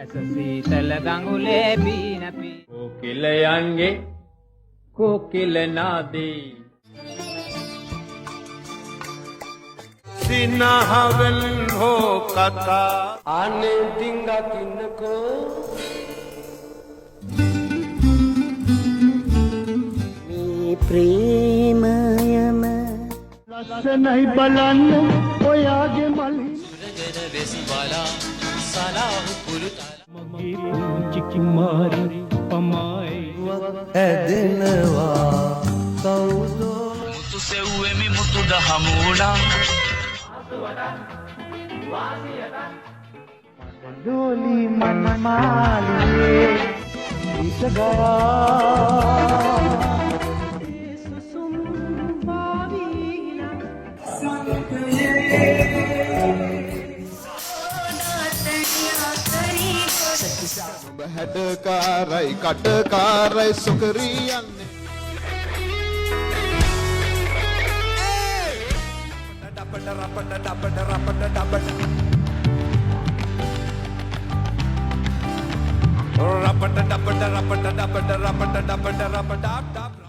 ඇස සීතල ගඟුලේ බීනපි කොකිලයන්ගේ කොකිල නාදේ සිනහවෙන් හෝ කතා අනේ දින්ගකින්නකෝ මේ ප්‍රේමයම ලස්සනයි බලන්න ඔයාගේ මල්හි සුරගන වෙස් බලා සලාහු පුරුතල මගේ පුංචි කුමාරි පමයි ඇදෙනවා කවුදෝ මුතු සෙව්වෙමි මුතු දහමුණා ඩෝලි මනමාලුවේ ඉසගා හැඩකාරයි කටකාරයි සොකරියන්නේ ඩබඩ රපඩ ඩබඩ රපඩ ඩබඩ රපඩ ඩබඩ රපඩ ඩබඩ රපඩ ඩබඩ රපඩ ඩබඩ